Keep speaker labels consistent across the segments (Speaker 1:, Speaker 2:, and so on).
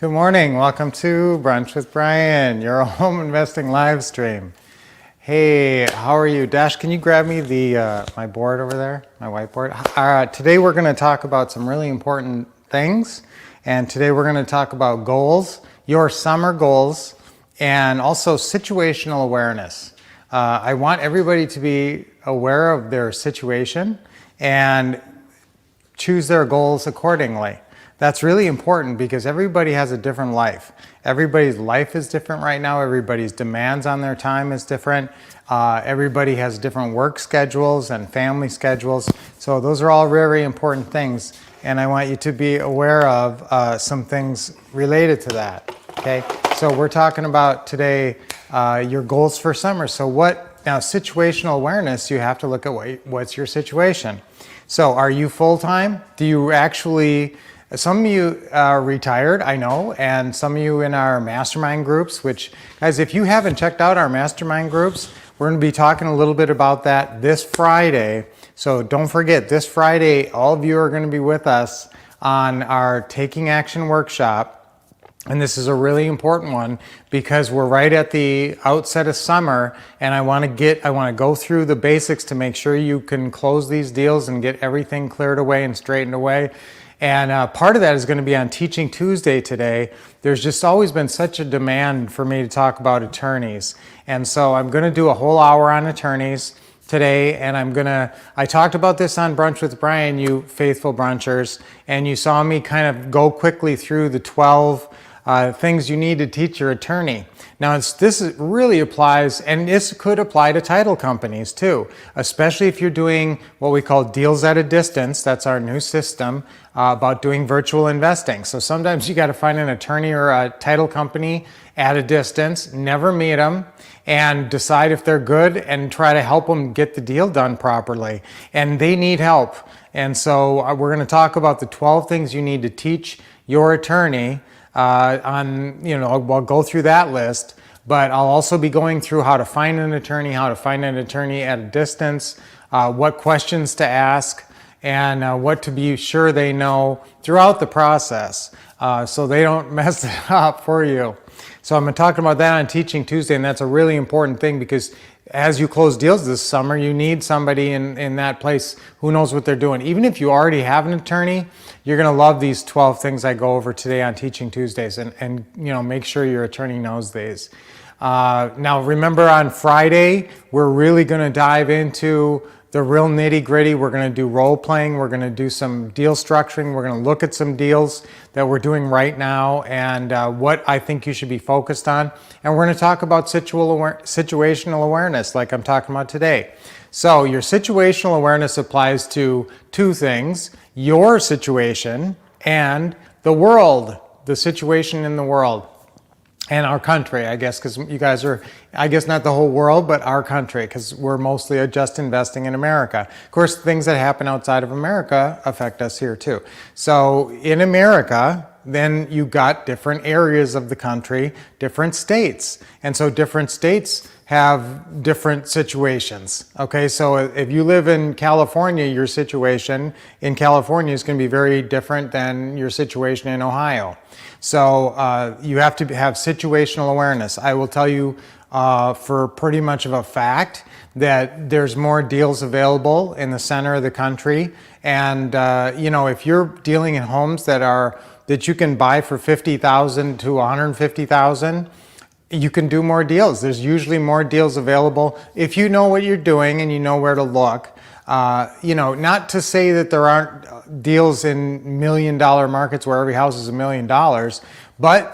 Speaker 1: Good morning. Welcome to Brunch with Brian, your home investing live stream. Hey, how are you? Dash, can you grab me my board over there, my whiteboard? Today we're going to talk about some really important things. And today we're going to talk about goals, your summer goals, and also situational awareness. I want everybody to be aware of their situation and choose their goals accordingly. That's really important because everybody has a different life. Everybody's life is different right now. Everybody's demands on their time is different. Everybody has different work schedules and family schedules. So those are all very important things. And I want you to be aware of some things related to that. Okay. So we're talking about today your goals for summer. So now situational awareness, you have to look at what's your situation. So are you full-time? Do you actually... Some of you are retired, I know, and some of you in our mastermind groups, which, guys, if you haven't checked out our mastermind groups, we're going to be talking a little bit about that this Friday. So don't forget, this Friday, all of you are going to be with us on our Taking Action workshop. And this is a really important one because we're right at the outset of summer, and I want to go through the basics to make sure you can close these deals and get everything cleared away and straightened away. And part of that is going to be on Teaching Tuesday today. There's just always been such a demand for me to talk about attorneys. And so I'm going to do a whole hour on attorneys today. And I talked about this on Brunch with Brian, you faithful brunchers, and you saw me kind of go quickly through the 12 things you need to teach your attorney. Now, this really applies, and this could apply to title companies too, especially if you're doing what we call deals at a distance. That's our new system about doing virtual investing. So sometimes you got to find an attorney or a title company at a distance, never meet them, and decide if they're good and try to help them get the deal done properly. And they need help. And so we're going to talk about the 12 things you need to teach your attorney. I'll go through that list, but I'll also be going through how to find an attorney at a distance, what questions to ask, and what to be sure they know throughout the process so they don't mess it up for you. So I'm going to talk about that on Teaching Tuesday, and that's a really important thing because as you close deals this summer, you need somebody in that place who knows what they're doing. Even if you already have an attorney, you're going to love these 12 things I go over today on Teaching Tuesdays, and make sure your attorney knows these. Now, remember on Friday, we're really going to dive into the real nitty-gritty. We're going to do role-playing. We're going to do some deal structuring. We're going to look at some deals that we're doing right now and what I think you should be focused on. And we're going to talk about situational awareness like I'm talking about today. So your situational awareness applies to two things: your situation and the world, the situation in the world. And our country, I guess, because you guys are, I guess not the whole world, but our country, because we're mostly just investing in America. Of course, things that happen outside of America affect us here too. So in America, then you got different areas of the country, different states. And so different states have different situations. Okay, so if you live in California, your situation in California is going to be very different than your situation in Ohio. So you have to have situational awareness. I will tell you for pretty much of a fact that there's more deals available in the center of the country. And if you're dealing in homes that you can buy for $50,000 to $150,000, you can do more deals. There's usually more deals available if you know what you're doing and you know where to look. Not to say that there aren't deals in $1 million markets where every house is $1 million, but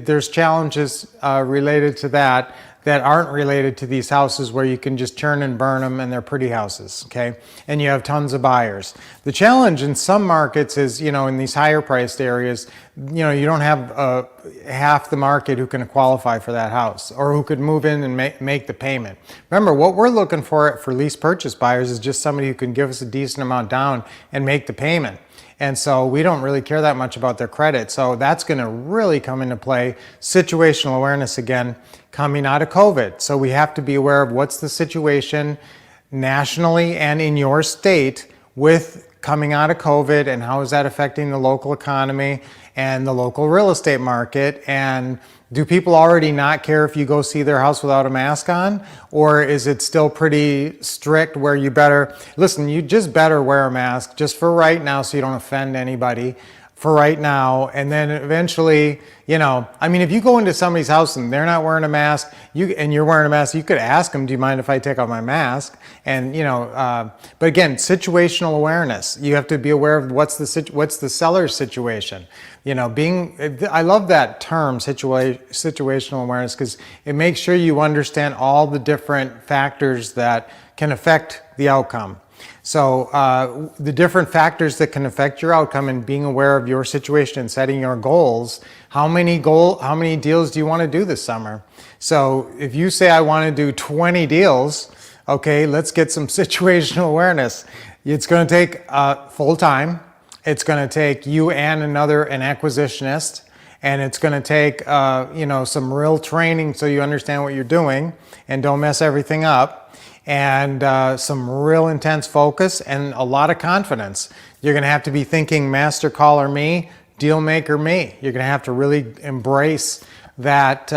Speaker 1: there's challenges related to that aren't related to these houses where you can just churn and burn them and they're pretty houses, okay? And you have tons of buyers. The challenge in some markets is, in these higher priced areas, you don't have half the market who can qualify for that house or who could move in and make the payment. Remember, what we're looking for lease purchase buyers is just somebody who can give us a decent amount down and make the payment. And so we don't really care that much about their credit. So that's going to really come into play. Situational awareness again, coming out of COVID. So we have to be aware of what's the situation nationally and in your state with coming out of COVID and how is that affecting the local economy and the local real estate market? And do people already not care if you go see their house without a mask on? Or is it still pretty strict where you better, listen, you just better wear a mask just for right now so you don't offend anybody for right now. And then eventually, I mean, if you go into somebody's house and they're not wearing a mask, and you're wearing a mask, you could ask them, do you mind if I take off my mask? And, but again, situational awareness. You have to be aware of what's the seller's situation. I love that term, situational awareness, because it makes sure you understand all the different factors that can affect the outcome. So the different factors that can affect your outcome and being aware of your situation and setting your goals. How many deals do you want to do this summer? So if you say I want to do 20 deals, okay, let's get some situational awareness. It's going to take full time. It's going to take you and an acquisitionist, and it's going to take some real training so you understand what you're doing and don't mess everything up. And some real intense focus and a lot of confidence. You're going to have to be thinking master caller me, deal maker me. You're going to have to really embrace that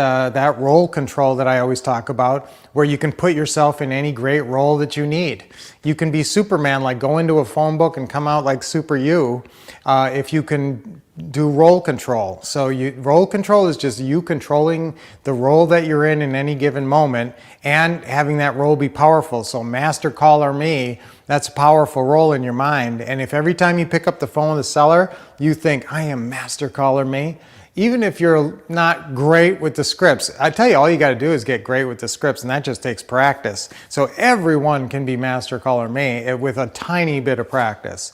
Speaker 1: role control that I always talk about, where you can put yourself in any great role that you need. You can be Superman, like go into a phone book and come out like Super You, if you can do role control. So role control is just you controlling the role that you're in any given moment and having that role be powerful. So master caller me, that's a powerful role in your mind. And if every time you pick up the phone with the seller, you think, I am master caller me, even if you're not great with the scripts, I tell you, all you got to do is get great with the scripts, and that just takes practice. So everyone can be master caller me with a tiny bit of practice.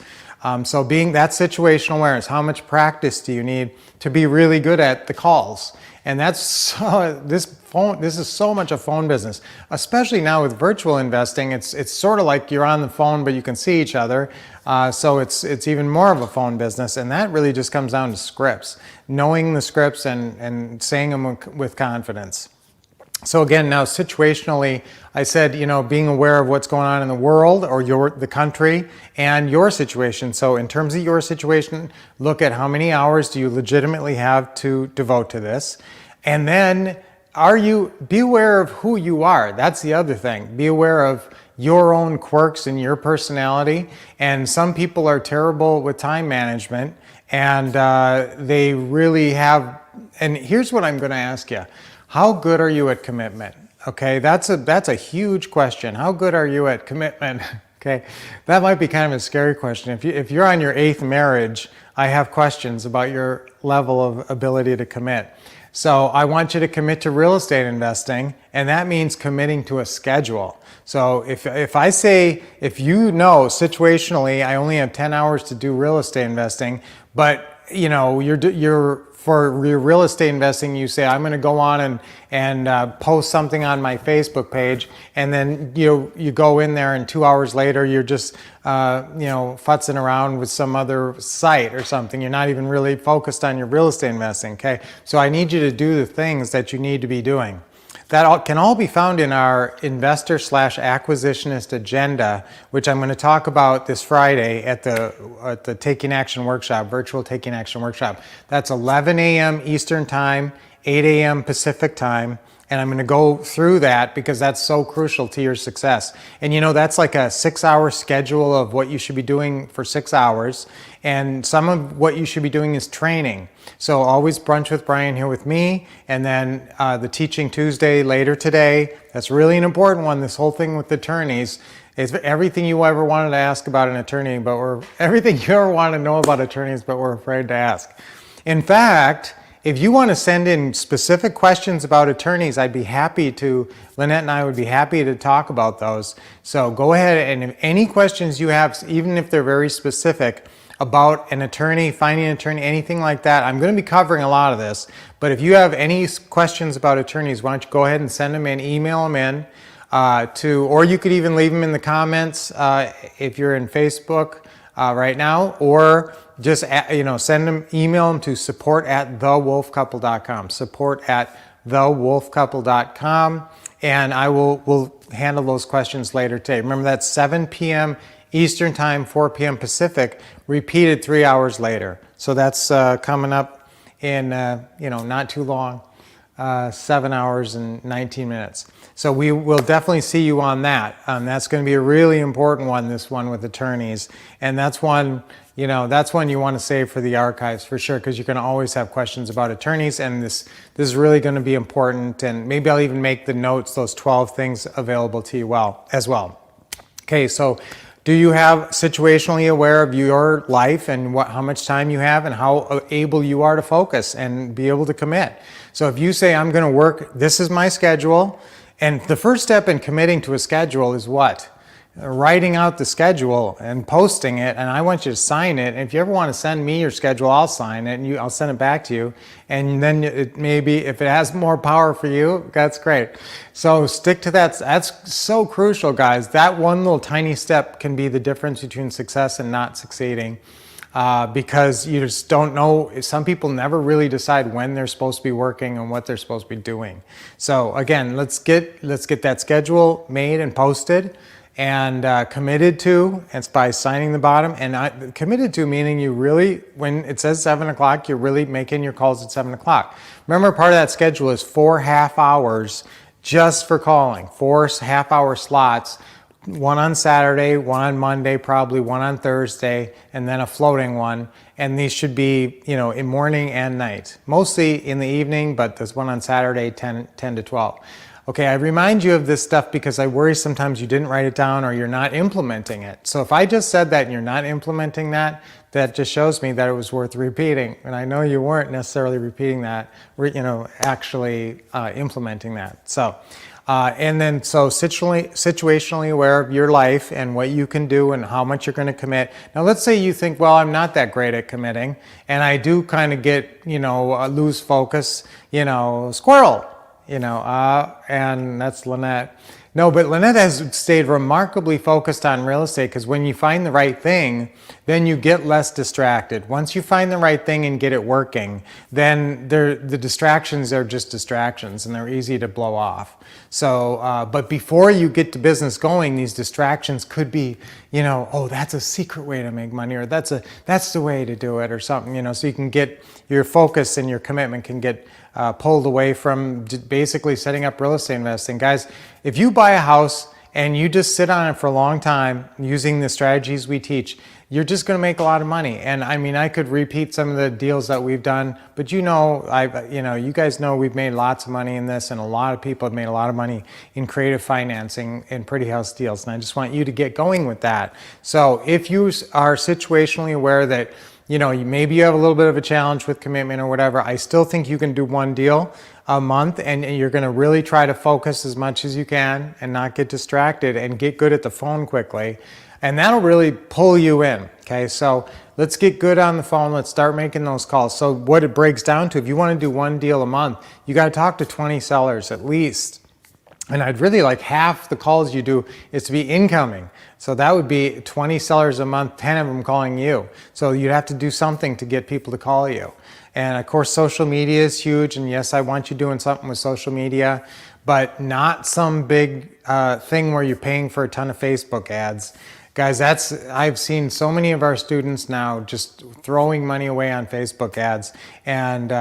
Speaker 1: So being that situational awareness, how much practice do you need to be really good at the calls? And that's this is so much a phone business, especially now with virtual investing. It's sort of like you're on the phone, but you can see each other. So it's even more of a phone business, and that really just comes down to scripts, knowing the scripts and saying them with confidence. So again, now situationally, I said, being aware of what's going on in the world or the country and your situation. So in terms of your situation, look at how many hours do you legitimately have to devote to this. And then be aware of who you are. That's the other thing. Be aware of your own quirks and your personality. And some people are terrible with time management, and they really have, and here's what I'm going to ask you. How good are you at commitment? Okay, that's a huge question. How good are you at commitment? Okay, that might be kind of a scary question. If you're on your 8th marriage, I have questions about your level of ability to commit. So I want you to commit to real estate investing, and that means committing to a schedule. So if I say, if you know situationally, I only have 10 hours to do real estate investing, but you're for your real estate investing, you say, I'm going to go on and post something on my Facebook page, and then you go in there and 2 hours later you're just futzing around with some other site or something. You're not even really focused on your real estate investing. Okay, so I need you to do the things that you need to be doing. That can all be found in our investor/acquisitionist agenda, which I'm going to talk about this Friday at the Taking Action Workshop, virtual Taking Action Workshop. That's 11 a.m. Eastern Time, 8 a.m. Pacific Time. And I'm going to go through that because that's so crucial to your success. And that's like a 6-hour schedule of what you should be doing for 6 hours. And some of what you should be doing is training. So always Brunch with Brian here with me. And then the Teaching Tuesday later today. That's really an important one. This whole thing with attorneys is everything you ever wanted to ask about an attorney, but everything you ever want to know about attorneys, but we're afraid to ask. In fact, if you want to send in specific questions about attorneys, Lynette and I would be happy to talk about those. So go ahead, and if any questions you have, even if they're very specific about an attorney, finding an attorney, anything like that, I'm going to be covering a lot of this. But if you have any questions about attorneys, why don't you go ahead and send them in, email them in or you could even leave them in the comments if you're in Facebook right now, or just send them, email them to support@thewolfcouple.com, support@thewolfcouple.com, and we'll handle those questions later today. Remember, that's 7 p.m. Eastern Time, 4 p.m. Pacific, repeated 3 hours later. So that's coming up in, not too long, 7 hours and 19 minutes. So we will definitely see you on that. That's going to be a really important one, this one with attorneys. And that's one, that's one you want to save for the archives for sure, because you're going to always have questions about attorneys, and this is really going to be important. And maybe I'll even make the notes, those 12 things, available to you as well. Okay, so do you have situationally aware of your life and how much time you have and how able you are to focus and be able to commit? So if you say, I'm going to work, this is my schedule, and the first step in committing to a schedule is what? Writing out the schedule and posting it, and I want you to sign it. And if you ever want to send me your schedule, I'll sign it and I'll send it back to you. And then maybe if it has more power for you, that's great. So stick to that. That's so crucial, guys. That one little tiny step can be the difference between success and not succeeding. Because you just don't know. Some people never really decide when they're supposed to be working and what they're supposed to be doing. So again, let's get that schedule made and posted. And committed to, it's by signing the bottom. And committed to meaning you really, when it says 7 o'clock, you're really making your calls at 7 o'clock. Remember, part of that schedule is 4 half hours just for calling, 4 half-hour slots, one on Saturday, one on Monday, probably one on Thursday, and then a floating one. And these should be, in morning and night, mostly in the evening, but there's one on Saturday, 10 to 12. Okay, I remind you of this stuff because I worry sometimes you didn't write it down or you're not implementing it. So if I just said that and you're not implementing that, that just shows me that it was worth repeating. And I know you weren't necessarily repeating that, actually implementing that. So, and then so situationally aware of your life and what you can do and how much you're going to commit. Now let's say you think, well, I'm not that great at committing and I do kind of get, lose focus, squirrel. And that's Lynette. No, but Lynette has stayed remarkably focused on real estate, because when you find the right thing, then you get less distracted. Once you find the right thing and get it working, then the distractions are just distractions and they're easy to blow off. So, but before you get to business going, these distractions could be, oh, that's a secret way to make money, or that's the way to do it, or something, so you can get your focus and your commitment can get pulled away from basically setting up real estate investing. Guys, if you buy a house and you just sit on it for a long time using the strategies we teach, you're just going to make a lot of money. And I mean, I could repeat some of the deals that we've done, but you guys know we've made lots of money in this, and a lot of people have made a lot of money in creative financing and pretty house deals. And I just want you to get going with that. So if you are situationally aware that maybe you have a little bit of a challenge with commitment or whatever, I still think you can do one deal a month, and you're going to really try to focus as much as you can and not get distracted and get good at the phone quickly. And that'll really pull you in. Okay, so let's get good on the phone. Let's start making those calls. So what it breaks down to, if you want to do one deal a month, you got to talk to 20 sellers at least. And I'd really like half the calls you do is to be incoming. So that would be 20 sellers a month, 10 of them calling you. So you'd have to do something to get people to call you. And of course, social media is huge. And yes, I want you doing something with social media, but not some big thing where you're paying for a ton of Facebook ads. Guys, I've seen so many of our students now just throwing money away on Facebook ads. And,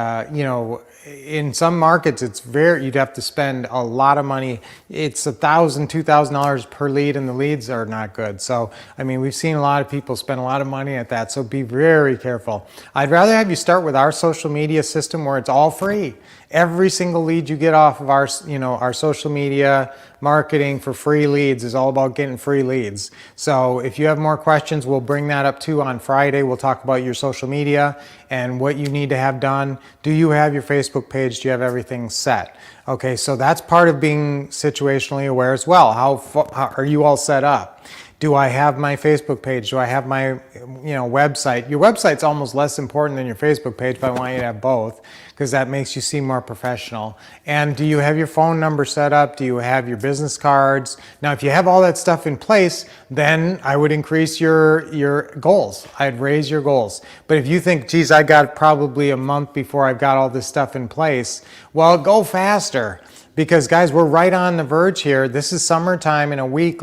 Speaker 1: in some markets, you'd have to spend a lot of money. It's $1,000, $2,000 per lead, and the leads are not good. So, I mean, we've seen a lot of people spend a lot of money at that. So be very careful. I'd rather have you start with our social media system where it's all free. Every single lead you get off of our social media marketing for free leads is all about getting free leads. So if you have more questions, we'll bring that up too on Friday. We'll talk about your social media and what you need to have done. Do you have your Facebook page? Do you have everything set? Okay, so that's part of being situationally aware as well. How are you all set up? Do I have my Facebook page? Do I have my website? Your website's almost less important than your Facebook page, but I want you to have both because that makes you seem more professional. And do you have your phone number set up? Do you have your business cards? Now, if you have all that stuff in place, then I would increase your goals. I'd raise your goals. But if you think, geez, I got probably a month before I've got all this stuff in place, well, go faster. because guys, we're right on the verge here. This is summertime in a week,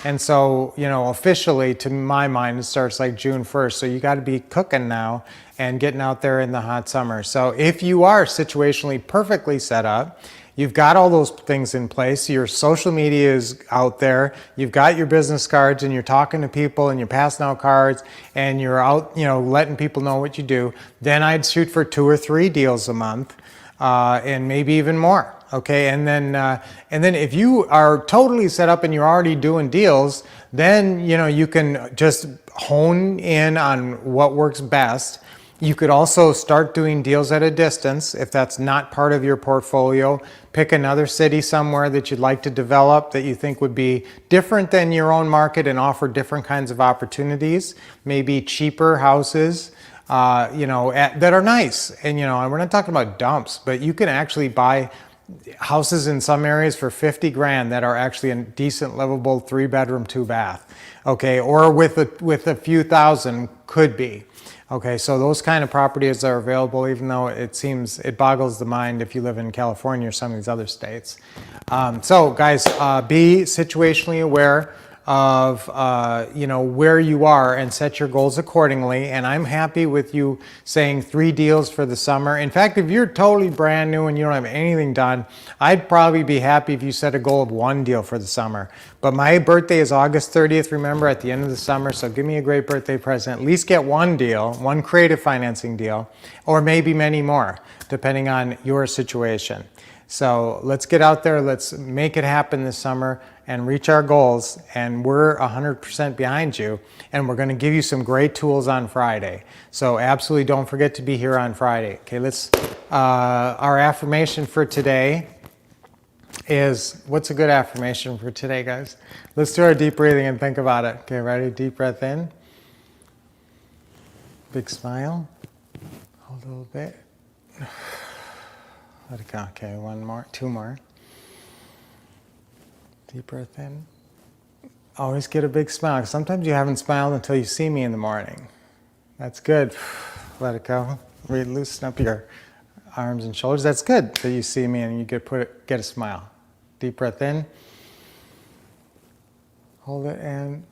Speaker 1: and so, officially to my mind, it starts like June 1st. So you got to be cooking now and getting out there in the hot summer. So if you are situationally perfectly set up, you've got all those things in place. Your social media is out there. You've got your business cards and you're talking to people and you're passing out cards and you're out, letting people know what you do. Then I'd shoot for 2 or 3 deals a month, and maybe even more. Okay, and then if you are totally set up and you're already doing deals, then you can just hone in on what works best. You could also start doing deals at a distance if that's not part of your portfolio. Pick another city somewhere that you'd like to develop that you think would be different than your own market and offer different kinds of opportunities, maybe cheaper houses, that are nice. And we're not talking about dumps, but you can actually buy houses in some areas for 50 grand that are actually a decent, livable 3-bedroom, 2-bath. Okay, or with a few thousand could be. Okay, so those kind of properties are available, even though it boggles the mind if you live in California or some of these other states. So guys, be situationally aware of where you are and set your goals accordingly. And I'm happy with you saying 3 deals for the summer. In fact, if you're totally brand new and you don't have anything done, I'd probably be happy if you set a goal of 1 deal for the summer. But my birthday is August 30th, remember, at the end of the summer. So give me a great birthday present. At least get 1 deal, 1 creative financing deal, or maybe many more, depending on your situation. So let's get out there, let's make it happen this summer and reach our goals, and we're 100% behind you, and we're gonna give you some great tools on Friday. So absolutely don't forget to be here on Friday. Okay, our affirmation for today is, what's a good affirmation for today, guys? Let's do our deep breathing and think about it. Okay, ready? Deep breath in. Big smile. Hold a little bit. Let it go. Okay, 1 more, 2 more. Deep breath in. Always get a big smile. Sometimes you haven't smiled until you see me in the morning. That's good. Let it go. Loosen up your arms and shoulders. That's good that you see me and you get a smile. Deep breath in. Hold it and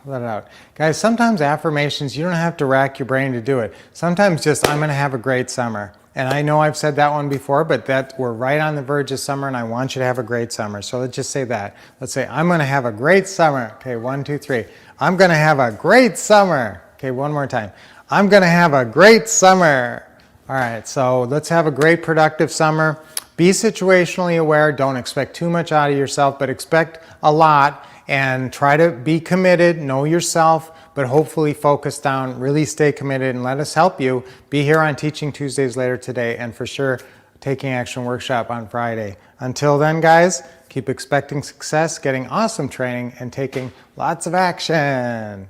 Speaker 1: let it out. Guys, sometimes affirmations, you don't have to rack your brain to do it. Sometimes just, I'm going to have a great summer. And I know I've said that one before, but we're right on the verge of summer and I want you to have a great summer. So let's just say that. Let's say, I'm going to have a great summer. Okay, 1, 2, 3. I'm going to have a great summer. Okay, 1 more time. I'm going to have a great summer. All right, so let's have a great productive summer. Be situationally aware. Don't expect too much out of yourself, but expect a lot. And try to be committed, know yourself, but hopefully focus down, really stay committed, and let us help you. Be here on Teaching Tuesdays later today, and for sure, Taking Action Workshop on Friday. Until then, guys, keep expecting success, getting awesome training, and taking lots of action.